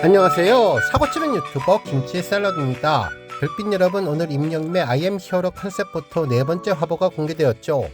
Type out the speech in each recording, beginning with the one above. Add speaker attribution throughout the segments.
Speaker 1: 안녕하세요. 사고치는 유튜버 김치 샐러드입니다. 별빛 여러분, 오늘 임영임의 I am 히어로 컨셉 포토 네 번째 화보가 공개되었죠.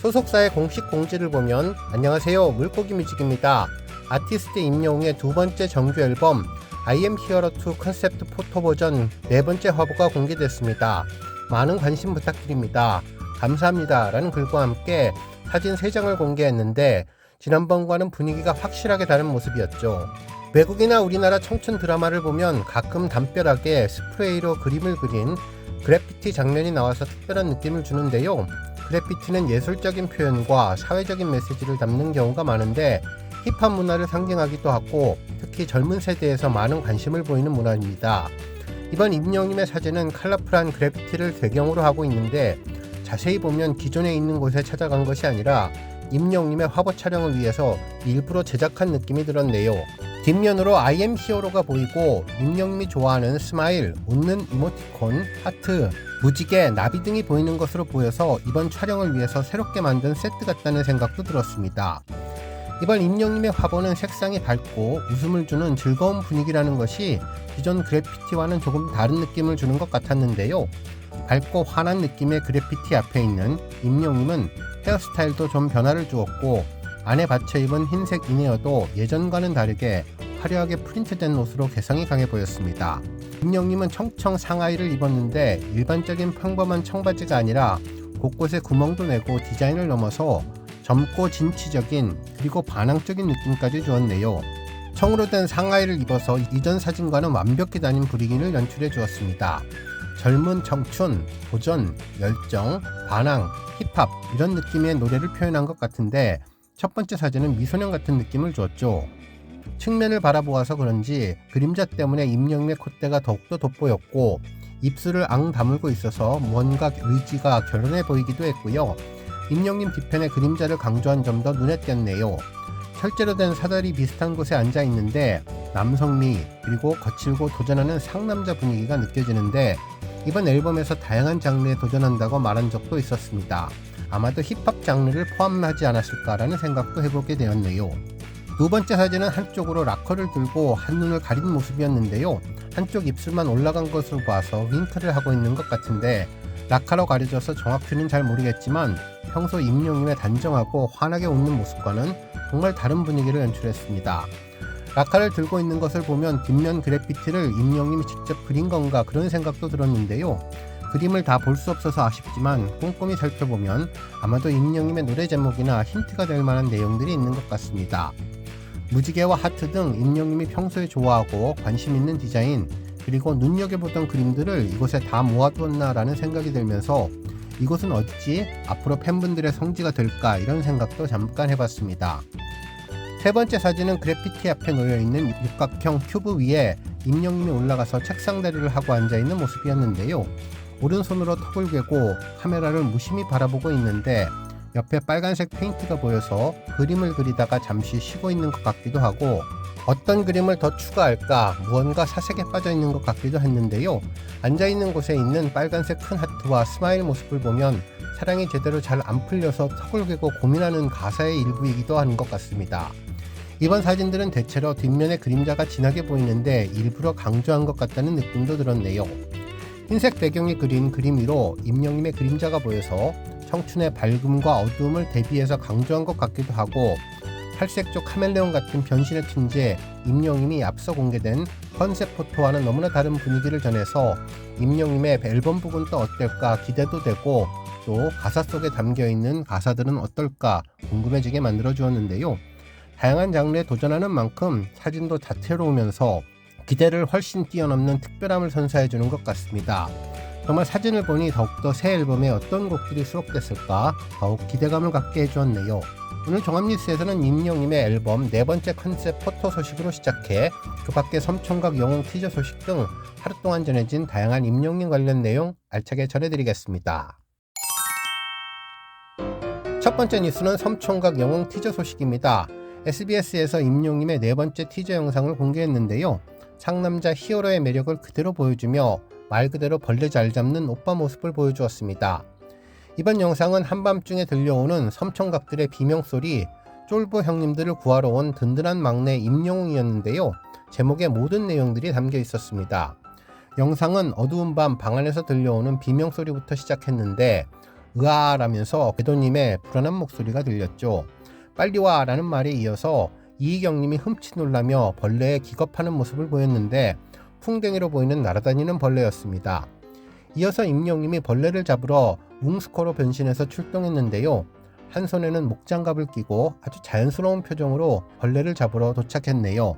Speaker 1: 소속사의 공식 공지를 보면 안녕하세요, 물고기 뮤직입니다. 아티스트 임영웅의 두 번째 정규 앨범 I am 히어로 2 컨셉트 포토 버전 네 번째 화보가 공개됐습니다. 많은 관심 부탁드립니다. 감사합니다 라는 글과 함께 사진 3장을 공개했는데 지난번과는 분위기가 확실하게 다른 모습이었죠. 외국이나 우리나라 청춘 드라마를 보면 가끔 담벼락에 스프레이로 그림을 그린 그래피티 장면이 나와서 특별한 느낌을 주는데요. 그래피티는 예술적인 표현과 사회적인 메시지를 담는 경우가 많은데 힙합 문화를 상징하기도 하고 특히 젊은 세대에서 많은 관심을 보이는 문화입니다. 이번 임영임의 사진은 컬러풀한 그래피티를 배경으로 하고 있는데 자세히 보면 기존에 있는 곳에 찾아간 것이 아니라 임영임의 화보 촬영을 위해서 일부러 제작한 느낌이 들었네요. 뒷면으로 I am 히어로가 보이고 임영임이 좋아하는 스마일, 웃는 이모티콘, 하트, 무지개, 나비 등이 보이는 것으로 보여서 이번 촬영을 위해서 새롭게 만든 세트 같다는 생각도 들었습니다. 이번 임영임의 화보는 색상이 밝고 웃음을 주는 즐거운 분위기라는 것이 기존 그래피티와는 조금 다른 느낌을 주는 것 같았는데요. 밝고 환한 느낌의 그래피티 앞에 있는 임영임은 헤어스타일도 좀 변화를 주었고 안에 받쳐 입은 흰색 이내어도 예전과는 다르게 화려하게 프린트된 옷으로 개성이 강해 보였습니다. 임영임은 청청 상하이를 입었는데 일반적인 평범한 청바지가 아니라 곳곳에 구멍도 내고 디자인을 넘어서 젊고 진취적인 그리고 반항적인 느낌까지 주었네요. 청으로 된 상하이를 입어서 이전 사진과는 완벽히 다른 분위기를 연출해 주었습니다. 젊은 청춘, 도전, 열정, 반항, 힙합 이런 느낌의 노래를 표현한 것 같은데 첫 번째 사진은 미소년 같은 느낌을 주었죠. 측면을 바라보아서 그런지 그림자 때문에 임영임의 콧대가 더욱더 돋보였고 입술을 앙 다물고 있어서 무언가 의지가 결연해 보이기도 했고요. 임영임 뒤편의 그림자를 강조한 점도 눈에 띄었네요. 실제로 된 사다리 비슷한 곳에 앉아 있는데 남성미 그리고 거칠고 도전하는 상남자 분위기가 느껴지는데 이번 앨범에서 다양한 장르에 도전한다고 말한 적도 있었습니다. 아마도 힙합 장르를 포함하지 않았을까라는 생각도 해보게 되었네요. 두 번째 사진은 한쪽으로 락커를 들고 한눈을 가린 모습이었는데요. 한쪽 입술만 올라간 것으로 봐서 윙크를 하고 있는 것 같은데 락커로 가려져서 정확히는 잘 모르겠지만 평소 임영임의 단정하고 환하게 웃는 모습과는 정말 다른 분위기를 연출했습니다. 락커를 들고 있는 것을 보면 뒷면 그래피티를 임영임이 직접 그린 건가 그런 생각도 들었는데요. 그림을 다 볼 수 없어서 아쉽지만 꼼꼼히 살펴보면 아마도 임영임의 노래 제목이나 힌트가 될 만한 내용들이 있는 것 같습니다. 무지개와 하트 등 임영임이 평소에 좋아하고 관심 있는 디자인 그리고 눈여겨보던 그림들을 이곳에 다 모아두었나 라는 생각이 들면서 이곳은 어디지? 앞으로 팬분들의 성지가 될까 이런 생각도 잠깐 해봤습니다. 세 번째 사진은 그래피티 앞에 놓여있는 육각형 큐브 위에 임영임이 올라가서 책상 다리를 하고 앉아있는 모습이었는데요. 오른손으로 턱을 괴고 카메라를 무심히 바라보고 있는데 옆에 빨간색 페인트가 보여서 그림을 그리다가 잠시 쉬고 있는 것 같기도 하고 어떤 그림을 더 추가할까 무언가 사색에 빠져 있는 것 같기도 했는데요. 앉아있는 곳에 있는 빨간색 큰 하트와 스마일 모습을 보면 사랑이 제대로 잘 안 풀려서 턱을 괴고 고민하는 가사의 일부이기도 한 것 같습니다. 이번 사진들은 대체로 뒷면에 그림자가 진하게 보이는데 일부러 강조한 것 같다는 느낌도 들었네요. 흰색 배경이 그린 그림 위로 임영임의 그림자가 보여서 청춘의 밝음과 어두움을 대비해서 강조한 것 같기도 하고 팔색조 카멜레온 같은 변신의 틈새 임영임이 앞서 공개된 컨셉 포토와는 너무나 다른 분위기를 전해서 임영임의 앨범 부분도 어떨까 기대도 되고 또 가사 속에 담겨있는 가사들은 어떨까 궁금해지게 만들어 주었는데요. 다양한 장르에 도전하는 만큼 사진도 다채로우면서 기대를 훨씬 뛰어넘는 특별함을 선사해주는 것 같습니다. 정말 사진을 보니 더욱더 새 앨범에 어떤 곡들이 수록됐을까 더욱 기대감을 갖게 해주었네요. 오늘 종합뉴스에서는 임영임의 앨범 네 번째 컨셉 포토 소식으로 시작해 그 밖에 섬총각 영웅 티저 소식 등 하루 동안 전해진 다양한 임영임 관련 내용 알차게 전해드리겠습니다. 첫 번째 뉴스는 섬총각 영웅 티저 소식입니다. SBS에서 임영임의 네 번째 티저 영상을 공개했는데요. 상남자 히어로의 매력을 그대로 보여주며 말 그대로 벌레 잘 잡는 오빠 모습을 보여주었습니다. 이번 영상은 한밤중에 들려오는 섬총각들의 비명소리, 쫄보 형님들을 구하러 온 든든한 막내 임영웅이었는데요. 제목의 모든 내용들이 담겨 있었습니다. 영상은 어두운 밤 방 안에서 들려오는 비명소리부터 시작했는데 으아라면서 궤도님의 불안한 목소리가 들렸죠. 빨리 와 라는 말에 이어서 이희경님이 흠칫 놀라며 벌레에 기겁하는 모습을 보였는데 풍뎅이로 보이는 날아다니는 벌레였습니다. 이어서 임영님이 벌레를 잡으러 웅스커로 변신해서 출동했는데요. 한 손에는 목장갑을 끼고 아주 자연스러운 표정으로 벌레를 잡으러 도착했네요.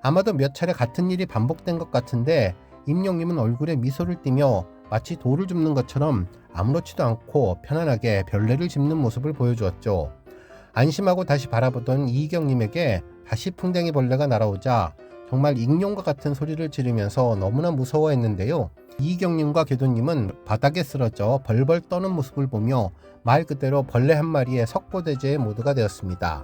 Speaker 1: 아마도 몇 차례 같은 일이 반복된 것 같은데 임영님은 얼굴에 미소를 띠며 마치 돌을 줍는 것처럼 아무렇지도 않고 편안하게 벌레를 짚는 모습을 보여주었죠. 안심하고 다시 바라보던 이희경님에게 다시 풍뎅이 벌레가 날아오자 정말 익룡과 같은 소리를 지르면서 너무나 무서워했는데요. 이희경님과 궤도님은 바닥에 쓰러져 벌벌 떠는 모습을 보며 말 그대로 벌레 한 마리의 석고대죄의 모드가 되었습니다.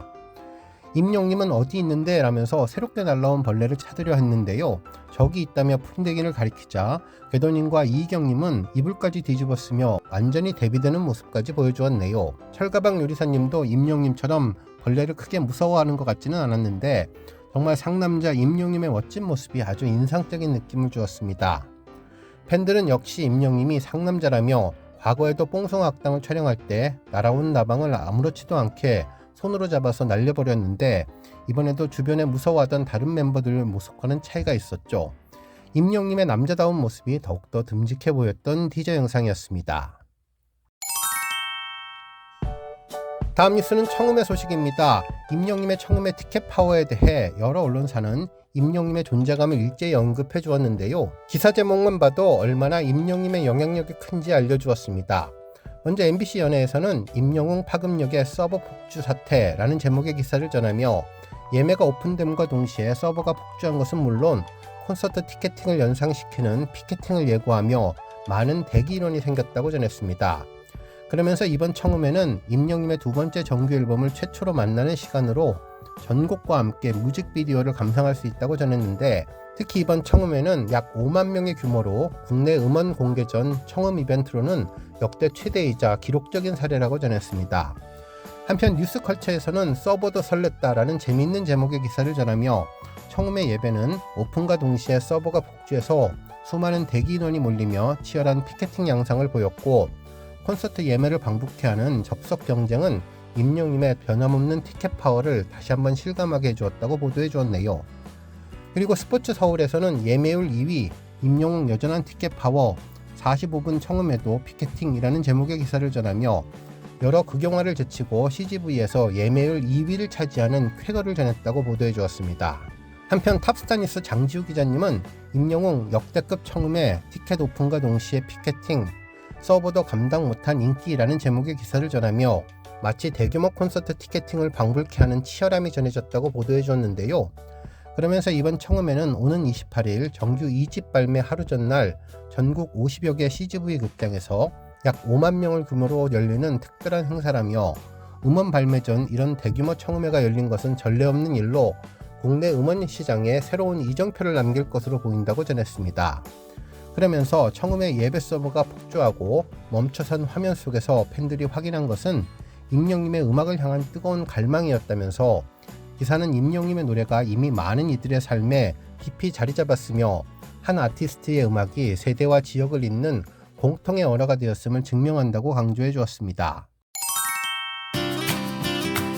Speaker 1: 임룡님은 어디 있는데 라면서 새롭게 날라온 벌레를 찾으려 했는데요. 저기 있다며 풍뎅이를 가리키자 궤도님과 이희경님은 이불까지 뒤집었으며 완전히 대비되는 모습까지 보여주었네요. 철가방 요리사님도 임룡님처럼 벌레를 크게 무서워하는 것 같지는 않았는데 정말 상남자 임룡님의 멋진 모습이 아주 인상적인 느낌을 주었습니다. 팬들은 역시 임영님이 상남자라며 과거에도 뽕송 악당을 촬영할 때 날아온 나방을 아무렇지도 않게 손으로 잡아서 날려버렸는데 이번에도 주변에 무서워하던 다른 멤버들 모습과는 차이가 있었죠. 임영님의 남자다운 모습이 더욱더 듬직해 보였던 티저 영상이었습니다. 다음 뉴스는 청음의 소식입니다. 임영님의 청음의 티켓 파워에 대해 여러 언론사는 임영님의 존재감을 일제히 언급해 주었는데요. 기사 제목만 봐도 얼마나 임영님의 영향력이 큰지 알려주었습니다. 먼저 MBC 연예에서는 임영웅 파급력의 서버 폭주 사태라는 제목의 기사를 전하며 예매가 오픈됨과 동시에 서버가 폭주한 것은 물론 콘서트 티켓팅을 연상시키는 피켓팅을 예고하며 많은 대기 인원이 생겼다고 전했습니다. 그러면서 이번 청음회는 임영님의 두 번째 정규 앨범을 최초로 만나는 시간으로 전곡과 함께 뮤직비디오를 감상할 수 있다고 전했는데 특히 이번 청음회는 약 5만 명의 규모로 국내 음원 공개 전 청음 이벤트로는 역대 최대이자 기록적인 사례라고 전했습니다. 한편 뉴스컬처에서는 서버도 설렜다라는 재미있는 제목의 기사를 전하며 청음회 예배는 오픈과 동시에 서버가 폭주해서 수많은 대기 인원이 몰리며 치열한 피켓팅 양상을 보였고 콘서트 예매를 방북케 하는 접속 경쟁은 임영님의 변함없는 티켓 파워를 다시 한번 실감하게 해주었다고 보도해 주었네요. 그리고 스포츠 서울에서는 예매율 2위, 임영웅 여전한 티켓 파워, 45분 청음회도 피켓팅이라는 제목의 기사를 전하며 여러 극영화를 제치고 CGV에서 예매율 2위를 차지하는 쾌거를 전했다고 보도해 주었습니다. 한편 탑스타뉴스 장지우 기자님은 임영웅 역대급 청음회 티켓 오픈과 동시에 피켓팅, 서버도 감당 못한 인기라는 제목의 기사를 전하며 마치 대규모 콘서트 티켓팅을 방불케 하는 치열함이 전해졌다고 보도해 줬는데요. 그러면서 이번 청음회는 오는 28일 정규 2집 발매 하루 전날 전국 50여 개 CGV 극장에서 약 5만 명을 규모로 열리는 특별한 행사라며 음원 발매 전 이런 대규모 청음회가 열린 것은 전례 없는 일로 국내 음원 시장에 새로운 이정표를 남길 것으로 보인다고 전했습니다. 그러면서 청음회 예배 서버가 폭주하고 멈춰선 화면 속에서 팬들이 확인한 것은 임영님의 음악을 향한 뜨거운 갈망이었다면서 기사는 임영님의 노래가 이미 많은 이들의 삶에 깊이 자리 잡았으며 한 아티스트의 음악이 세대와 지역을 잇는 공통의 언어가 되었음을 증명한다고 강조해 주었습니다.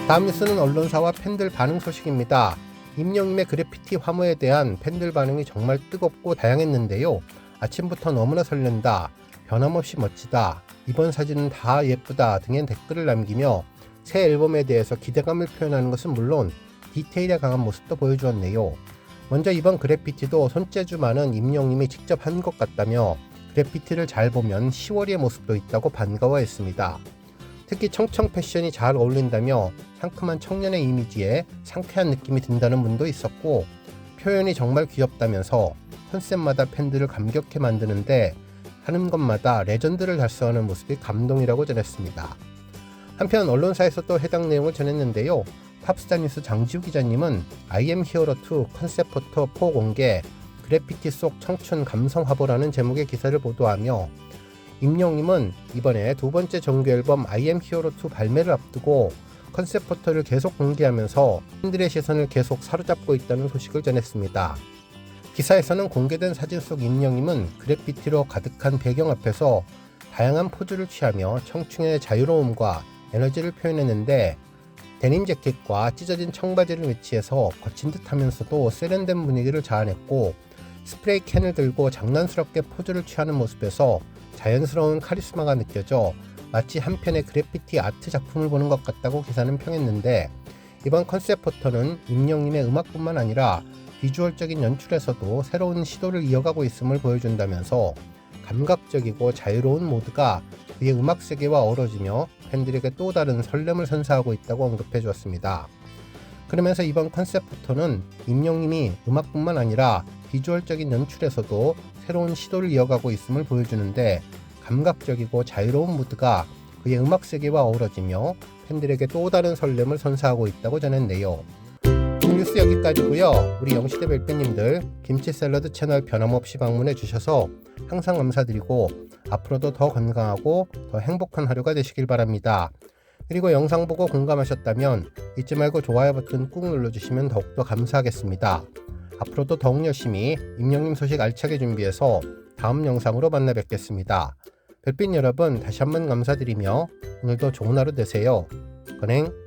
Speaker 1: 다음 뉴스는 언론사와 팬들 반응 소식입니다. 임영님의 그래피티 화무에 대한 팬들 반응이 정말 뜨겁고 다양했는데요. 아침부터 너무나 설렌다, 변함없이 멋지다, 이번 사진은 다 예쁘다 등의 댓글을 남기며 새 앨범에 대해서 기대감을 표현하는 것은 물론 디테일에 강한 모습도 보여주었네요. 먼저 이번 그래피티도 손재주 많은 임영님이 직접 한 것 같다며 그래피티를 잘 보면 10월의 모습도 있다고 반가워했습니다. 특히 청청 패션이 잘 어울린다며 상큼한 청년의 이미지에 상쾌한 느낌이 든다는 분도 있었고 표현이 정말 귀엽다면서 컨셉마다 팬들을 감격해 만드는데 하는 것마다 레전드를 달성하는 모습이 감동이라고 전했습니다. 한편 언론사에서 또 해당 내용을 전했는데요. 탑스타뉴스 장지우 기자님은 I am hero 2 컨셉 포토 4 공개, 그래피티 속 청춘 감성 화보라는 제목의 기사를 보도하며 임영님은 이번에 두 번째 정규 앨범 I am hero 2 발매를 앞두고 컨셉 포토를 계속 공개하면서 팬들의 시선을 계속 사로잡고 있다는 소식을 전했습니다. 기사에서는 공개된 사진 속 임영임은 그래피티로 가득한 배경 앞에서 다양한 포즈를 취하며 청춘의 자유로움과 에너지를 표현했는데, 데님 재킷과 찢어진 청바지를 매치해서 거친 듯 하면서도 세련된 분위기를 자아냈고, 스프레이 캔을 들고 장난스럽게 포즈를 취하는 모습에서 자연스러운 카리스마가 느껴져 마치 한 편의 그래피티 아트 작품을 보는 것 같다고 기사는 평했는데, 이번 컨셉 포토는 임영임의 음악뿐만 아니라 비주얼적인 연출에서도 새로운 시도를 이어가고 있음을 보여준다면서 감각적이고 자유로운 모드가 그의 음악 세계와 어우러지며 팬들에게 또 다른 설렘을 선사하고 있다고 언급해 주었습니다. 그러면서 이번 컨셉 포토는 임영임이 음악뿐만 아니라 비주얼적인 연출에서도 새로운 시도를 이어가고 있음을 보여주는데, 감각적이고 자유로운 무드가 그의 음악 세계와 어우러지며 팬들에게 또 다른 설렘을 선사하고 있다고 전했네요. 오늘 뉴스 여기까지고요. 우리 영시대 별빛님들 김치 샐러드 채널 변함없이 방문해 주셔서 항상 감사드리고 앞으로도 더 건강하고 더 행복한 하루가 되시길 바랍니다. 그리고 영상 보고 공감하셨다면 잊지 말고 좋아요 버튼 꾹 눌러주시면 더욱더 감사하겠습니다. 앞으로도 더욱 열심히 임영임 소식 알차게 준비해서 다음 영상으로 만나 뵙겠습니다. 별빛 여러분 다시 한번 감사드리며 오늘도 좋은 하루 되세요. 건행.